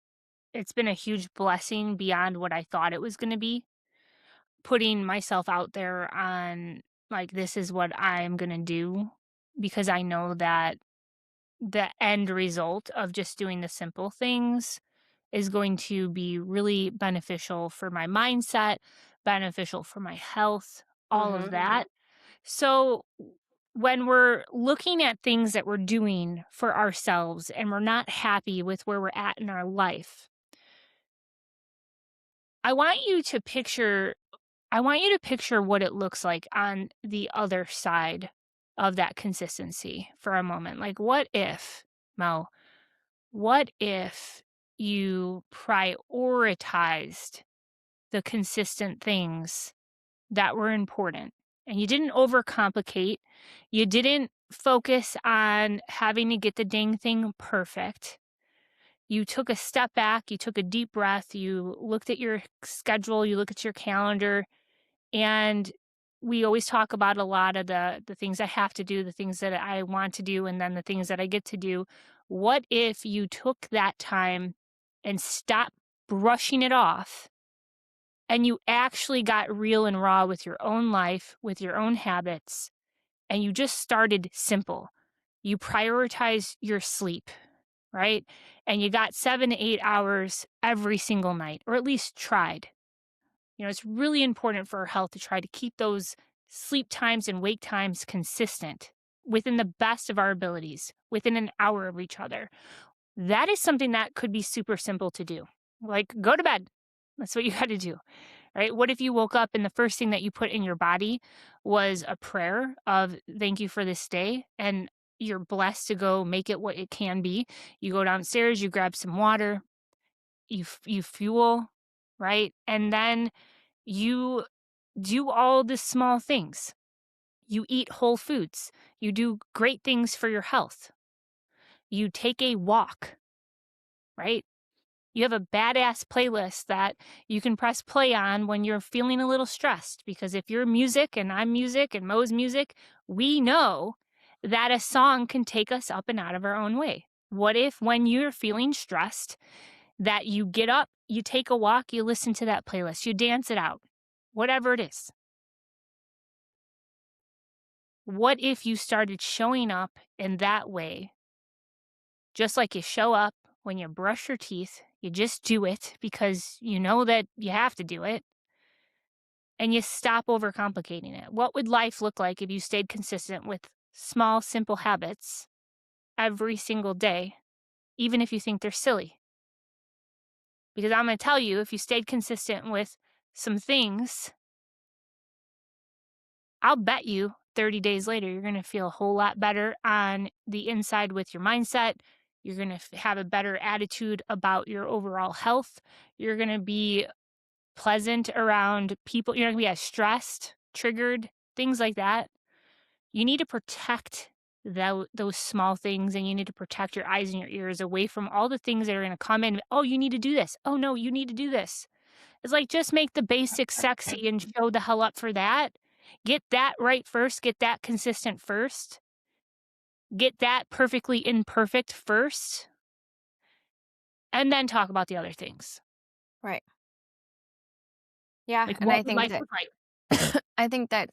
a huge blessing beyond what I thought it was gonna be. Putting myself out there on, like, this is what I'm gonna do, because I know that the end result of just doing the simple things is going to be really beneficial for my mindset, beneficial for my health, all of Mhm. that. So, when we're looking at things that we're doing for ourselves and we're not happy with where we're at in our life, I want you to picture I want you to picture what it looks like on the other side of that consistency for a moment. Like, what if, Mo, what if you prioritized the consistent things that were important and you didn't overcomplicate? You didn't focus on having to get the dang thing perfect. You took a step back, you took a deep breath, you looked at your schedule, you look at your calendar, and we always talk about a lot of the things I have to do, the things that I want to do, and then the things that I get to do. What if you took that time and stopped brushing it off, and you actually got real and raw with your own life, with your own habits, and you just started simple? You prioritize your sleep, right? And you got 7 to 8 hours every single night, or at least tried. It's really important for our health to try to keep those sleep times and wake times consistent within the best of our abilities, within an hour of each other. That is something that could be super simple to do. Like, go to bed. That's what you got to do, right? What if you woke up and the first thing that you put in your body was a prayer of thank you for this day, and you're blessed to go make it what it can be. You go downstairs, you grab some water, you fuel, right? And then you do all the small things. You eat whole foods. You do great things for your health. You take a walk, right? You have a badass playlist that you can press play on when you're feeling a little stressed. Because if you're music and I'm music and Mo's music, we know that a song can take us up and out of our own way. What if, when you're feeling stressed, that you get up, you take a walk, you listen to that playlist, you dance it out, whatever it is? What if you started showing up in that way, just like you show up when you brush your teeth? You just do it because you know that you have to do it, and you stop overcomplicating it. What would life look like if you stayed consistent with small, simple habits every single day, even if you think they're silly? Because I'm going to tell you, if you stayed consistent with some things I'll bet you 30 days later, you're going to feel a whole lot better on the inside with your mindset. You're going to have a better attitude about your overall health. You're going to be pleasant around people. You're not going to be as stressed, triggered, things like that. You need to protect those small things, and you need to protect your eyes and your ears away from all the things that are going to come in. Oh, you need to do this. Oh, no, you need to do this. It's like, just make the basics sexy and show the hell up for that. Get that right first, get that consistent first, get that perfectly imperfect first, and then talk about the other things. Right. Yeah, Like, and what would life look like? I think that,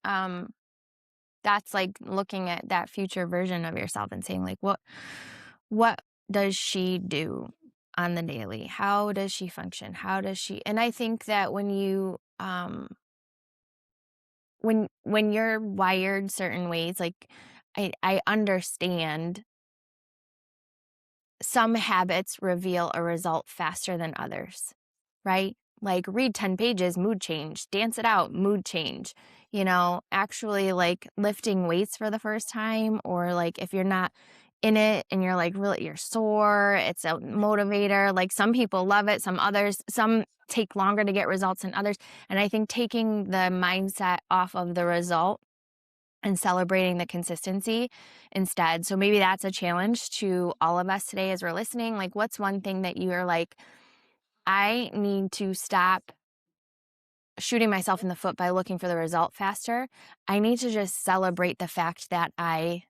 that's like looking at that future version of yourself and saying like, what does she do on the daily? How does she function? How does she and I think that when you when you're wired certain ways, like I understand some habits reveal a result faster than others, right? Like read 10 pages, mood change, dance it out, mood change. Actually like lifting weights for the first time, or like if you're not in it and you're like really you're sore, it's a motivator. Like some people love it, some take longer to get results than others. And I think taking the mindset off of the result and celebrating the consistency instead. So maybe that's a challenge to all of us today as we're listening. Like, what's one thing that you are like, I need to stop shooting myself in the foot by looking for the result faster. I need to just celebrate the fact that I,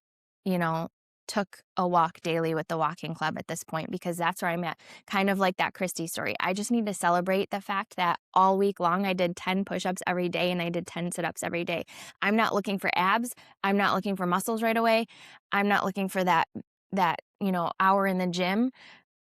you know, took a walk daily with the walking club at this point, because that's where I'm at. Kind of like that Christy story. I just need to celebrate the fact that all week long I did 10 push-ups every day and I did 10 sit-ups every day. I'm not looking for abs. I'm not looking for muscles right away. I'm not looking for that hour in the gym.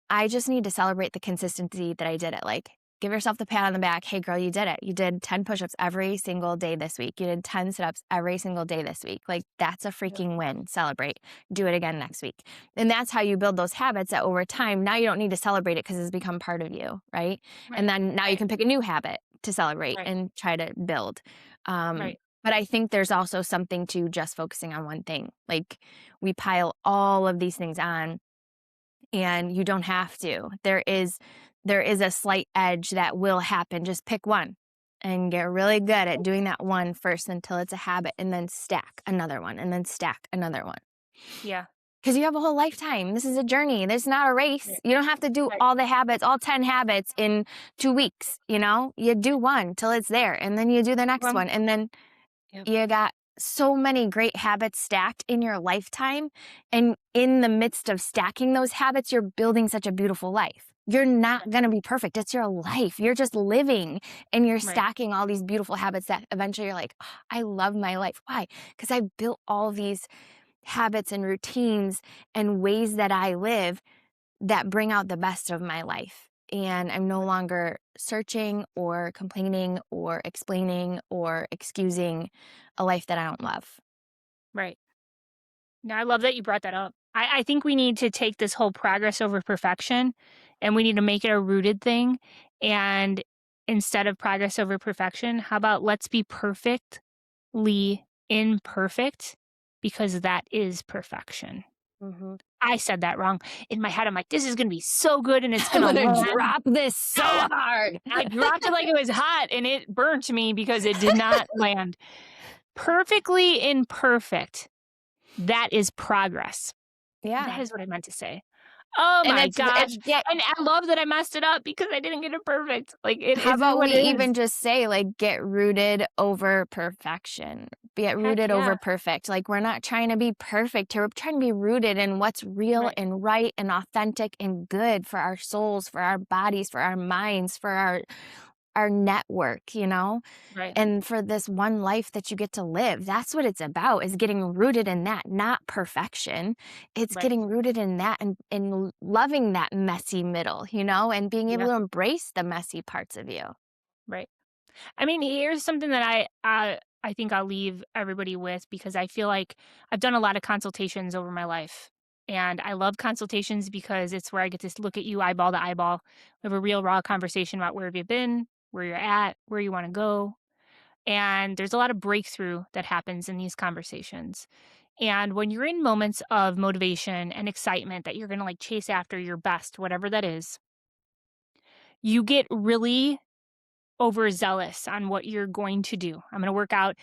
I just need to celebrate the consistency that I did it. Like, give yourself the pat on the back. Hey, girl, you did it. You did 10 push-ups every single day this week. You did 10 sit-ups every single day this week. Like, that's a Yeah. freaking win. Celebrate. Do it again next week. And that's how you build those habits that over time, now you don't need to celebrate it because it's become part of you, right? And Right, then now you right, can pick a new habit to celebrate right, and try to build. Um, right, but I think there's also something to just focusing on one thing. Like, we pile all of these things on and you don't have to. There is a slight edge that will happen. Just pick one and get really good at doing that one first until it's a habit, and then stack another one and then stack another one. yeah, Because you have a whole lifetime. This is a journey. This is not a race. right, You don't have to do right. all the habits, all 10 habits in 2 weeks. You do one till it's there, and then you do the next Well, one. And then yep, you got so many great habits stacked in your lifetime. And in the midst of stacking those habits, you're building such a beautiful life. You're not right, going to be perfect. It's your life. You're just living and you're right, stacking all these beautiful habits that eventually you're like, "Oh, I love my life." Why? Because I built all these habits and routines and ways that I live that bring out the best of my life. And I'm no right, longer searching or complaining or explaining or excusing a life that I don't love. right. No, I love that you brought that up. I think we need to take this whole progress over perfection, and we need to make it a rooted thing. And instead of progress over perfection, how about let's be perfectly imperfect, because that is perfection. Mhm. I said that wrong. In my head, I'm like, this is going to be so good and it's I'm going to gonna land. drop this so Ah, hard. I dropped it like it was hot and it burnt me because it did not land. Perfectly imperfect. That is progress. That Yeah. is what I meant to say. Oh And my it's gosh. get And I love that I messed it up because I didn't get it perfect. Like, it how is about we what it is. even just say, like, get rooted over perfection? Get Heck rooted yeah. over perfect. Like, we're not trying to be perfect here. We're trying to be rooted in what's real Right. and right and authentic and good for our souls, for our bodies, for our minds, for our network. Right. And for this one life that you get to live. That's what it's about, is getting rooted in that, not perfection. It's Right. getting rooted in that and loving that messy middle, and being able Yeah. to embrace the messy parts of you. Right. I mean, here's something that I think I'll leave everybody with, because I feel like I've done a lot of consultations over my life. And I love consultations because it's where I get to look at you eyeball to eyeball. We have a real raw conversation about where have you been, where you're at, where you want to go. And there's a lot of breakthrough that happens in these conversations. And when you're in moments of motivation and excitement that you're going to like chase after your best, whatever that is, you get really overzealous on what you're going to do. I'm going to work out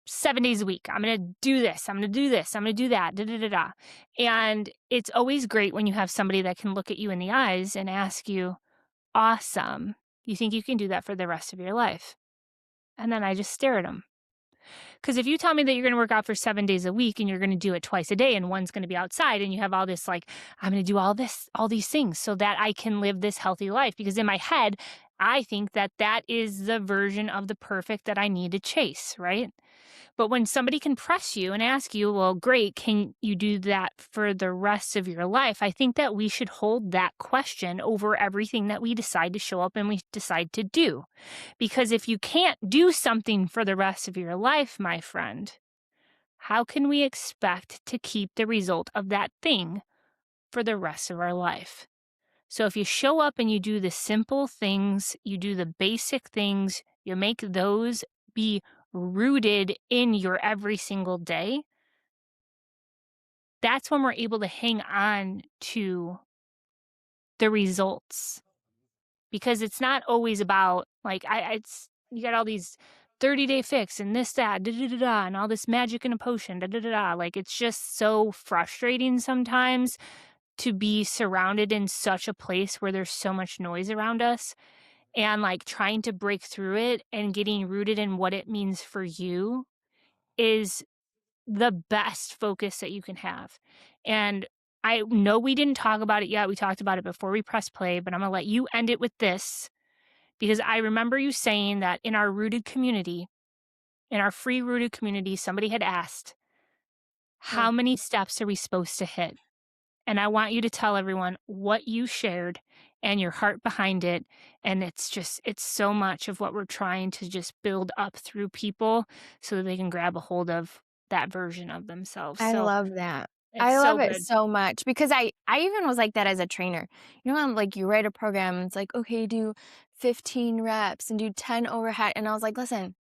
7 days a week. I'm going to do this. I'm going to do this. I'm going to do that. Da, da, da, da. And it's always great when you have somebody that can look at you in the eyes and ask you, awesome. You think you can do that for the rest of your life? And then I just stare at them. Because if you tell me that you're going to work out for 7 days a week and you're going to do it twice a day and one's going to be outside and you have all this, like, I'm going to do all these things so that I can live this healthy life. Because in my head, I think that that is the version of the perfect that I need to chase, right? But when somebody can press you and ask you, well, great, can you do that for the rest of your life? I think that we should hold that question over everything that we decide to show up and we decide to do. Because if you can't do something for the rest of your life, my friend, how can we expect to keep the result of that thing for the rest of our life? So if you show up and you do the simple things, you do the basic things, you make those be rooted in your every single day, that's when we're able to hang on to the results. Because it's not always about like it's you got all these 30-day fix and this, that, da da da da, and all this magic in a potion, da da da da. Like it's just so frustrating sometimes to be surrounded in such a place where there's so much noise around us and like trying to break through it and getting rooted in what it means for you is the best focus that you can have. And I know we didn't talk about it yet. We talked about it before we press play, but I'm going to let you end it with this because I remember you saying that in our rooted community, in our free rooted community, somebody had asked, Mm. how many steps are we supposed to hit? And I want you to tell everyone what you shared and your heart behind it. And it's so much of what we're trying to just build up through people so that they can grab a hold of that version of themselves. I So love that. it's I so love it good. so much because I even was like that as a trainer. You know, like you write a program, and it's like, okay, do 15 reps and do 10 overhead. And I was like, listen,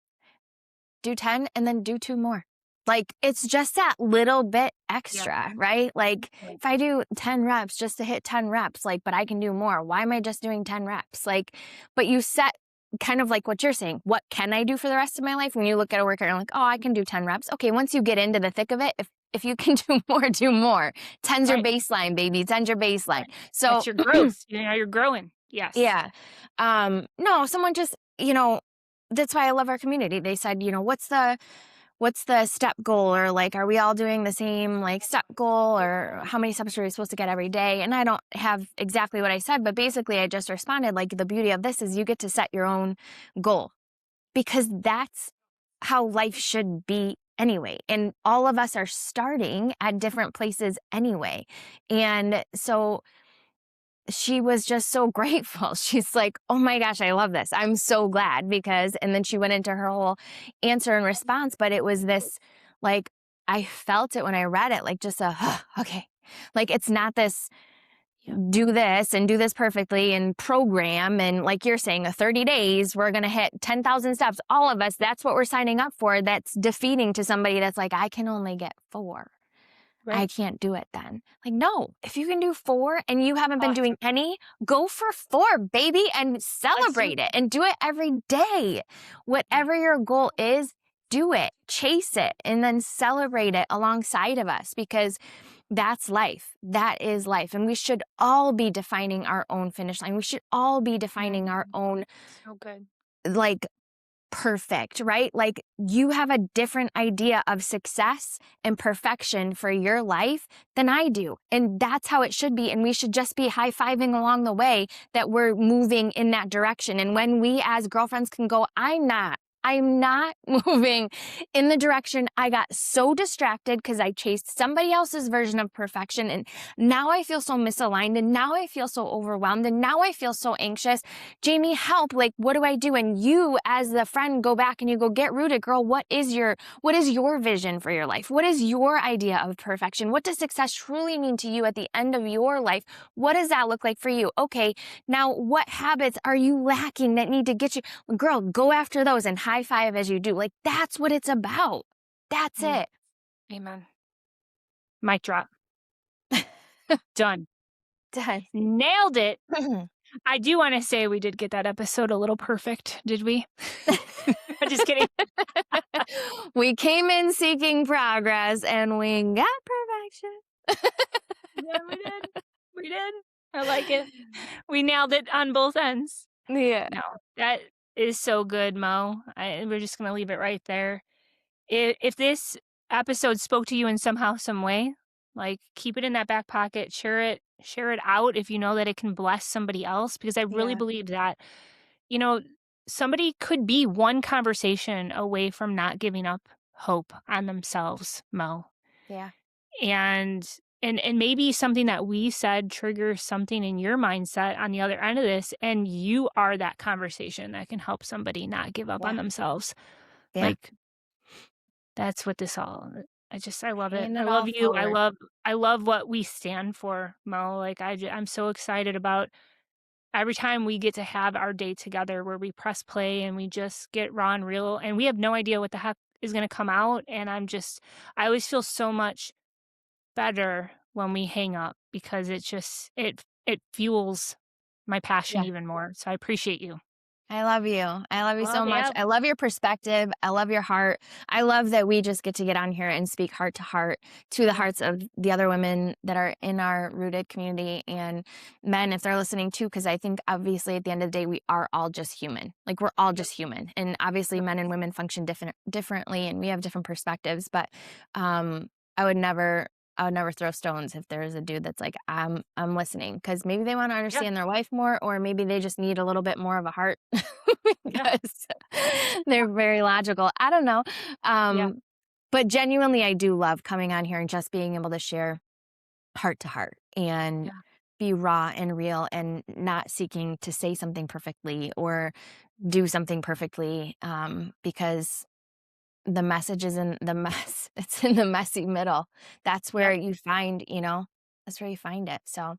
do 10 and then do 2 more. Like, it's just that little bit Yep. extra, right? Like, Right. if I do 10 reps just to hit 10 reps, like, but I can do more. Why am I just doing 10 reps? Like, but you set kind of like what you're saying. What can I do for the rest of my life? When you look at a workout, you're like, oh, I can do 10 reps. Okay, once you get into the thick of it, if you can do more, do more. 10's your Right. baseline, baby. 10's your baseline. Right. So, That's your growth. You know, you're growing. Yes. yeah. No, someone just, that's why I love our community. They said, what's the step goal, or like are we all doing the same like step goal, or how many steps are we supposed to get every day? And I don't have exactly what I said, but basically I just responded like the beauty of this is you get to set your own goal because that's how life should be anyway. And all of us are starting at different places anyway. And so she was just so grateful. She's like, "Oh my gosh, I love this. I'm so glad because," and then she went into her whole answer and response, but it was this like I felt it when I read it, like just a okay. Like it's not this Yeah. do this and do this perfectly and program and like you're saying, a 30 days, we're going to hit 10,000 steps. All of us, that's what we're signing up for. That's defeating to somebody that's like, I can only get 4. I Right. can't do it then. Like, no, if you can do 4 and you haven't been doing Awesome. any, go for 4, baby, and Let's do celebrate it. it and do it every day. Yeah. Whatever your goal is, do it, chase it, and then celebrate it alongside of us because that's life. That is life. And we should all be defining our own finish line. We should all be defining our Mm. own, So good. like, perfect, right? Like you have a different idea of success and perfection for your life than I do. And that's how it should be. And we should just be high-fiving along the way that we're moving in that direction. And when we as girlfriends can go, I'm not moving in the direction. I got so distracted because I chased somebody else's version of perfection. And now I feel so misaligned. And now I feel so overwhelmed. And now I feel so anxious. Jamie, help. Like, what do I do? And you, as the friend, go back and you go, get rooted, girl. What is your vision for your life? What is your idea of perfection? What does success truly mean to you at the end of your life? What does that look like for you? Okay, now what habits are you lacking that need to get you? Girl, go after those and high five as you do. Like, that's what it's about. That's Mm, it. amen. Mic drop. Done. Done. Nailed it. I do wanna say we did get that episode a little perfect, did we? I'm just kidding. We came in seeking progress and we got perfection. Yeah, we did. We did. I like it. We nailed it on both ends. Yeah. No, that is so good, Mo. We're just gonna leave it right there. If this episode spoke to you in somehow, some way, like, keep it in that back pocket, share it out if you know that it can bless somebody else, because I really Yeah. believe that, you know, somebody could be one conversation away from not giving up hope on themselves, Mo. Yeah. And and maybe something that we said triggers something in your mindset on the other end of this, and you are that conversation that can help somebody not give up on Yeah. themselves. Yeah. Like, that's what this all I love it. Paying I it love all you. forward. I love what we stand for, Mo. Like, I'm so excited about every time we get to have our day together where we press play and we just get raw and real, and we have no idea what the heck is gonna come out, and I always feel so much better when we hang up because it fuels my passion Yeah. even more, so I appreciate you. I love you. I love you so Well, much. yeah, I love your perspective. I love your heart. I love that we just get to get on here and speak heart to heart to the yeah, hearts of the other women that are in our rooted community and men if they're listening too, because I think obviously at the end of the day, we are all just human. Like we're all yep, just human. And obviously yep, men and women function differently and we have different perspectives. But um I would never I would never throw stones if there is a dude that's like, I'm listening because maybe they want to yeah, understand their wife more, or maybe they just need a little bit more of a heart yeah, because yeah, they're very logical. I don't know. yeah, But genuinely, I do love coming on here and just being able to share heart to heart and yeah. be raw and real and not seeking to say something perfectly or do something perfectly because the message is in the mess. It's in the messy middle. That's where Yep. you find, that's where you find it. So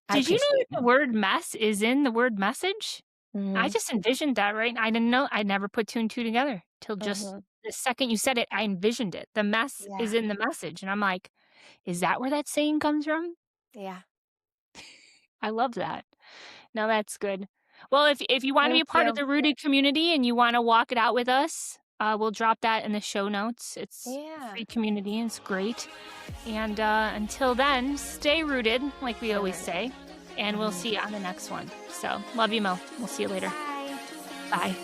I Did you know appreciate that the you. word mess is in the word message? I Hmm. just envisioned that, right? I didn't know I never put 2 and 2 together till just Hmm. the second you said it, I envisioned it. The mess is Yeah. in the message, and I'm like, "Is that where that saying comes from?" Yeah. I love that. No, that's good. Well, if you wanna be Thank a part of you. the rooted community and you wanna walk it out with us, we'll drop that in the show notes. It's a Yeah. free community, and it's great. And, until then, stay rooted, like we Stay always rooted. say, and we'll Hmm. see you on the next one. So, love you, Mo. We'll see you later. Bye. Bye.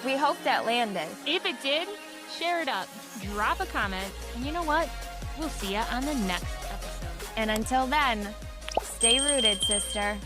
We hope that landed. If it did, share it up, drop a comment, and you know what? We'll see you on the next episode. And until then, stay rooted, sister.